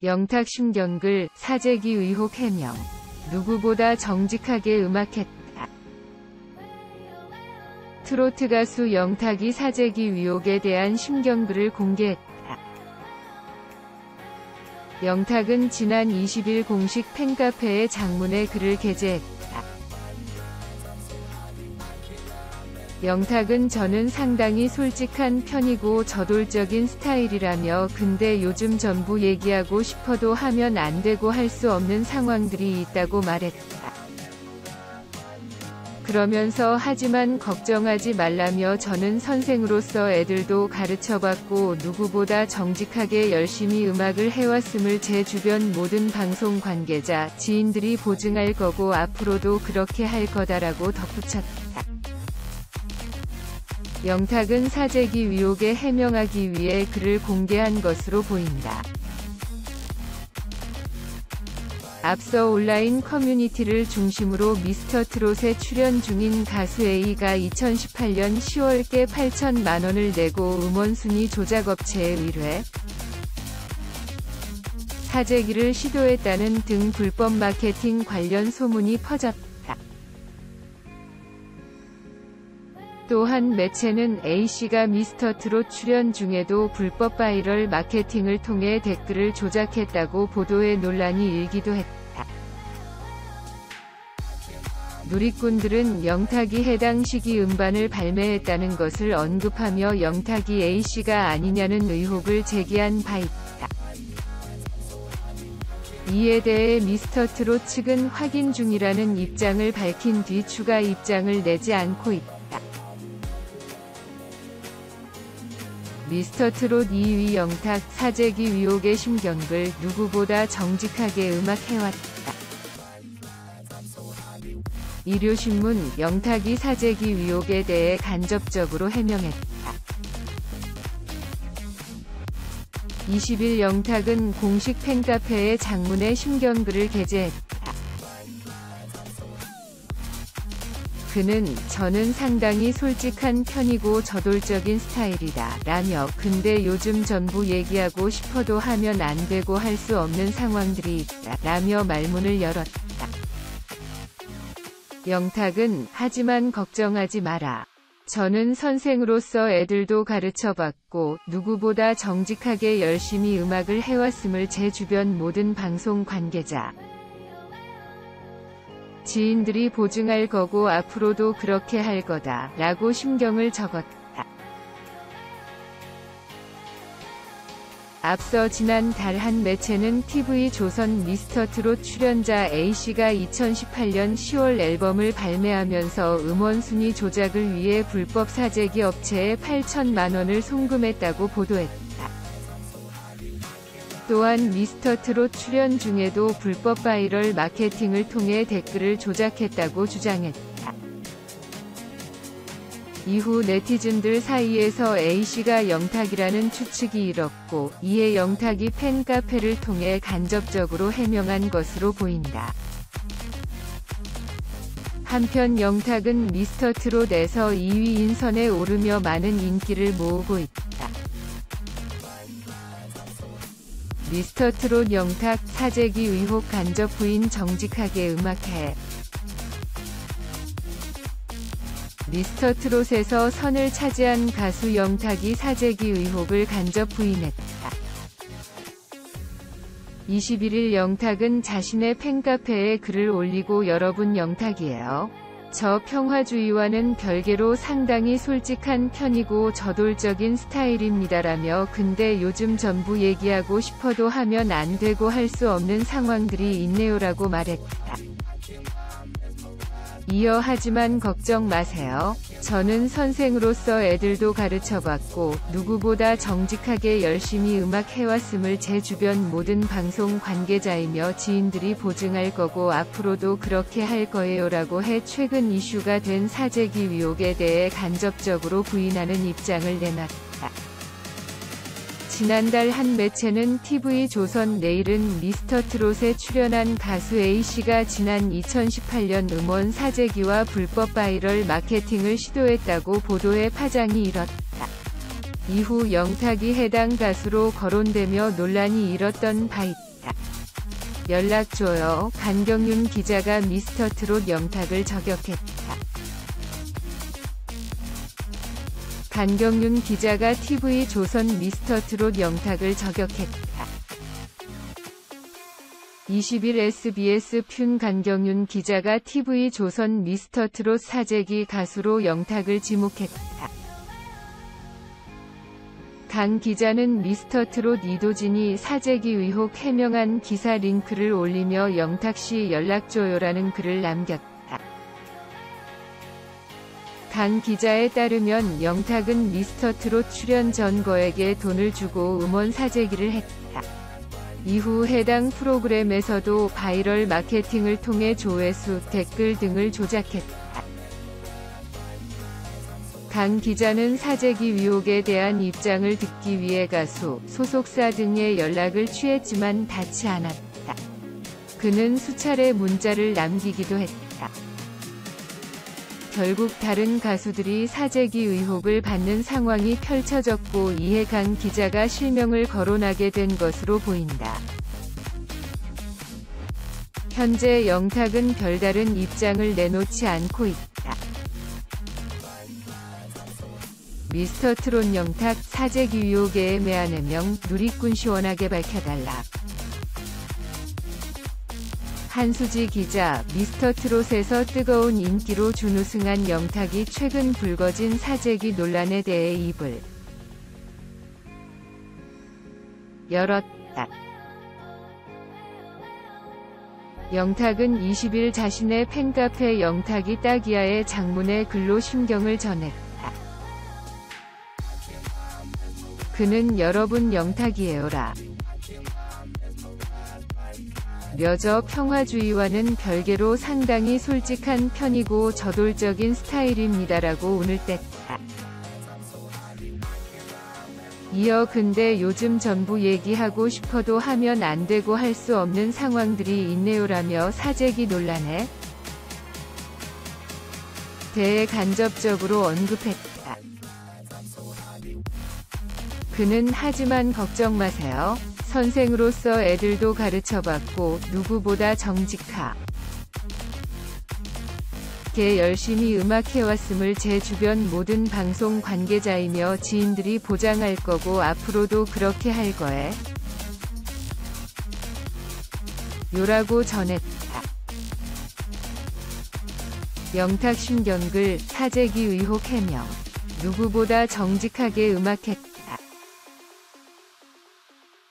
영탁 심경글, 사재기 의혹 해명. 누구보다 정직하게 음악했다. 트로트 가수 영탁이 사재기 의혹에 대한 심경글을 공개했다. 영탁은 지난 20일 공식 팬카페에 장문의 글을 게재했다. 영탁은 저는 상당히 솔직한 편이고 저돌적인 스타일이라며 근데 요즘 전부 얘기하고 싶어도 하면 안 되고 할 수 없는 상황들이 있다고 말했다. 그러면서 하지만 걱정하지 말라며 저는 선생으로서 애들도 가르쳐봤고 누구보다 정직하게 열심히 음악을 해왔음을 제 주변 모든 방송 관계자, 지인들이 보증할 거고 앞으로도 그렇게 할 거다라고 덧붙였다. 영탁은 사재기 의혹에 해명하기 위해 글을 공개한 것으로 보인다. 앞서 온라인 커뮤니티를 중심으로 미스터트롯에 출연 중인 가수 A가 2018년 10월께 8천만 원을 내고 음원순위 조작업체에 의뢰, 사재기를 시도했다는 등 불법 마케팅 관련 소문이 퍼졌다. 또한 매체는 A씨가 미스터트롯 출연 중에도 불법 바이럴 마케팅을 통해 댓글을 조작했다고 보도해 논란이 일기도 했다. 누리꾼들은 영탁이 해당 시기 음반을 발매했다는 것을 언급하며 영탁이 A씨가 아니냐는 의혹을 제기한 바 있다. 이에 대해 미스터트롯 측은 확인 중이라는 입장을 밝힌 뒤 추가 입장을 내지 않고 있다. 미스터트롯 2위 영탁, 사재기 의혹의 심경글, 누구보다 정직하게 음악해왔다. 일요신문, 영탁이 사재기 의혹에 대해 간접적으로 해명했다. 20일 영탁은 공식 팬카페에 장문의 심경글을 게재했다. 그는 저는 상당히 솔직한 편이고 저돌적인 스타일이다 라며 근데 요즘 전부 얘기하고 싶어도 하면 안 되고 할 수 없는 상황들이 있다 라며 말문을 열었다. 영탁은 하지만 걱정하지 마라. 저는 선생으로서 애들도 가르쳐봤고 누구보다 정직하게 열심히 음악을 해왔음을 제 주변 모든 방송 관계자, 지인들이 보증할 거고 앞으로도 그렇게 할 거다 라고 심경을 적었다. 앞서 지난달 한 매체는 TV조선 미스터트롯 출연자 A씨가 2018년 10월 앨범을 발매하면서 음원순위 조작을 위해 불법 사재기 업체에 8천만 원을 송금했다고 보도했다. 또한 미스터트롯 출연 중에도 불법 바이럴 마케팅을 통해 댓글을 조작했다고 주장했다. 이후 네티즌들 사이에서 A씨가 영탁이라는 추측이 일었고 이에 영탁이 팬카페를 통해 간접적으로 해명한 것으로 보인다. 한편 영탁은 미스터트롯에서 2위 인선에 오르며 많은 인기를 모으고 있다. 미스터트롯 영탁, 사재기 의혹 간접 부인 정직하게 음악해. 미스터트롯에서 선을 차지한 가수 영탁이 사재기 의혹을 간접 부인했다. 21일 영탁은 자신의 팬카페에 글을 올리고 여러분 영탁이에요. 저 평화주의와는 별개로 상당히 솔직한 편이고 저돌적인 스타일입니다라며 근데 요즘 전부 얘기하고 싶어도 하면 안 되고 할 수 없는 상황들이 있네요라고 말했다. 이어 하지만 걱정 마세요. 저는 선생으로서 애들도 가르쳐봤고 누구보다 정직하게 열심히 음악해왔음을 제 주변 모든 방송 관계자이며 지인들이 보증할 거고 앞으로도 그렇게 할 거예요라고 해 최근 이슈가 된 사재기 의혹에 대해 간접적으로 부인하는 입장을 내놨다. 지난달 한 매체는 TV조선 내일은 미스터트롯에 출연한 가수 A씨가 지난 2018년 음원 사재기와 불법 바이럴 마케팅을 시도했다고 보도해 파장이 일었다. 이후 영탁이 해당 가수로 거론되며 논란이 일었던 바 있다. 연락 줘요. 강경윤 기자가 미스터트롯 영탁을 저격했다. 강경윤 기자가 TV조선 미스터트롯 영탁을 저격했다. 20일 SBS 튠 강경윤 기자가 TV조선 미스터트롯 사재기 가수로 영탁을 지목했다. 강 기자는 미스터트롯 이도진이 사재기 의혹 해명한 기사 링크를 올리며 영탁씨 연락줘요라는 글을 남겼다. 강 기자에 따르면 영탁은 미스터트롯 출연 전 거액의 돈을 주고 음원 사재기를 했다. 이후 해당 프로그램에서도 바이럴 마케팅을 통해 조회수, 댓글 등을 조작했다. 강 기자는 사재기 의혹에 대한 입장을 듣기 위해 가수, 소속사 등의 연락을 취했지만 닿지 않았다. 그는 수차례 문자를 남기기도 했다. 결국 다른 가수들이 사재기 의혹을 받는 상황이 펼쳐졌고 이에 강 기자가 실명을 거론하게 된 것으로 보인다. 현재 영탁은 별다른 입장을 내놓지 않고 있다. 미스터트롯 영탁 사재기 의혹에 애매한 해명 누리꾼 시원하게 밝혀달라. 한수지 기자, 미스터트롯에서 뜨거운 인기로 준우승한 영탁이 최근 불거진 사재기 논란에 대해 입을 열었다. 영탁은 20일 자신의 팬카페 영탁이 딱이야의 장문의 글로 심경을 전했다. 그는 여러분 영탁이에요라. 려저 평화주의와는 별개로 상당히 솔직한 편이고 저돌적인 스타일입니다라고 운을 뗐다. 이어 근데 요즘 전부 얘기하고 싶어도 하면 안 되고 할 수 없는 상황들이 있네요라며 사재기 논란에 대해 간접적으로 언급했다. 그는 하지만 걱정 마세요. 선생으로서 애들도 가르쳐봤고 누구보다 정직하게 열심히 음악해왔음을 제 주변 모든 방송 관계자이며 지인들이 보장할 거고 앞으로도 그렇게 할 거에 요라고 전했다. 영탁 신경글 사재기 의혹 해명 누구보다 정직하게 음악했다.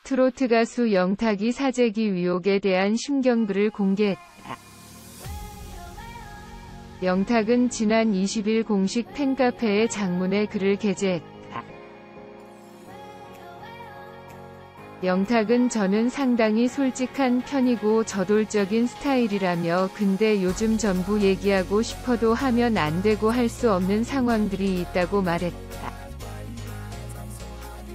트로트 가수 영탁이 사재기 의혹에 대한 심경글을 공개했다. 영탁은 지난 20일 공식 팬카페에 장문의 글을 게재했다. 영탁은 저는 상당히 솔직한 편이고 저돌적인 스타일이라며 근데 요즘 전부 얘기하고 싶어도 하면 안 되고 할 수 없는 상황들이 있다고 말했다.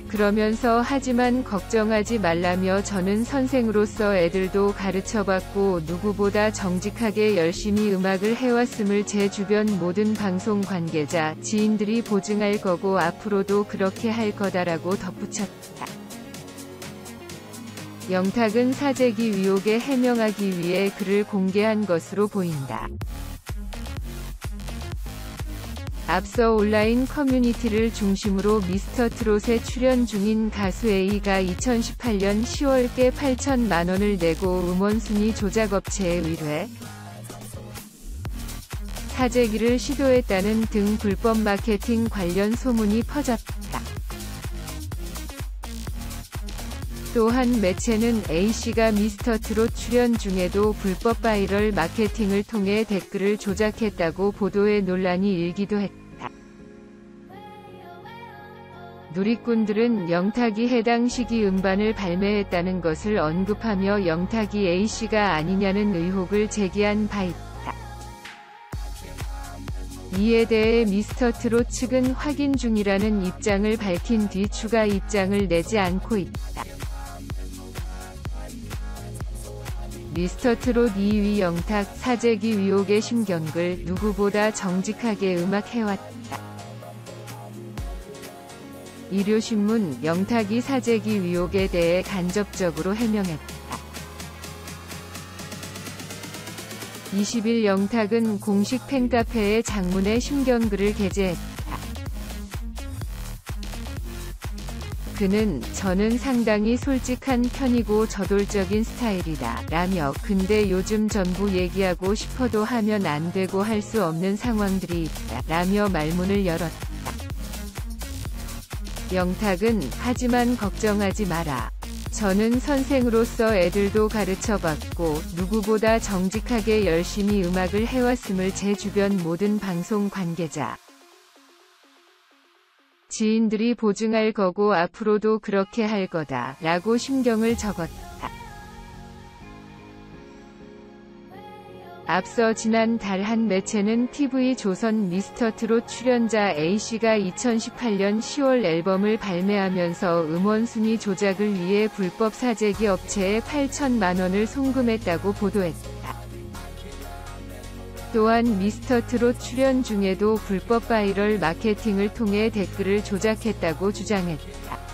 그러면서 하지만 걱정하지 말라며 저는 선생으로서 애들도 가르쳐봤고 누구보다 정직하게 열심히 음악을 해왔음을 제 주변 모든 방송 관계자, 지인들이 보증할 거고 앞으로도 그렇게 할 거다라고 덧붙였다. 영탁은 사재기 의혹에 해명하기 위해 글을 공개한 것으로 보인다. 앞서 온라인 커뮤니티를 중심으로 미스터트롯에 출연 중인 가수 A가 2018년 10월께 8천만 원을 내고 음원순위 조작업체에 의뢰 사재기를 시도했다는 등 불법 마케팅 관련 소문이 퍼졌다. 또한 매체는 A씨가 미스터트롯 출연 중에도 불법 바이럴 마케팅을 통해 댓글을 조작했다고 보도에 논란이 일기도 했다. 누리꾼들은 영탁이 해당 시기 음반을 발매했다는 것을 언급하며 영탁이 A씨가 아니냐는 의혹을 제기한 바 있다. 이에 대해 미스터트롯 측은 확인 중이라는 입장을 밝힌 뒤 추가 입장을 내지 않고 있다. 미스터트롯 2위 영탁 사재기 의혹의 심경글 누구보다 정직하게 음악해왔다. 일요신문 영탁이 사재기 의혹에 대해 간접적으로 해명했다. 20일 영탁은 공식 팬카페에 장문의 심경글을 게재했다. 그는 "저는 상당히 솔직한 편이고 저돌적인 스타일이다 라며 근데 요즘 전부 얘기하고 싶어도 하면 안 되고 할 수 없는 상황들이 있다 라며 말문을 열었다. 영탁은 "하지만 걱정하지 마라. 저는 선생으로서 애들도 가르쳐봤고 누구보다 정직하게 열심히 음악을 해왔음을 제 주변 모든 방송 관계자, 지인들이 보증할 거고 앞으로도 그렇게 할 거다 라고 심경을 적었다. 앞서 지난 달 한 매체는 TV조선 미스터트롯 출연자 A씨가 2018년 10월 앨범을 발매하면서 음원 순위 조작을 위해 불법 사재기 업체에 8천만 원을 송금했다고 보도했다. 또한 미스터트롯 출연 중에도 불법 바이럴 마케팅을 통해 댓글을 조작했다고 주장했다.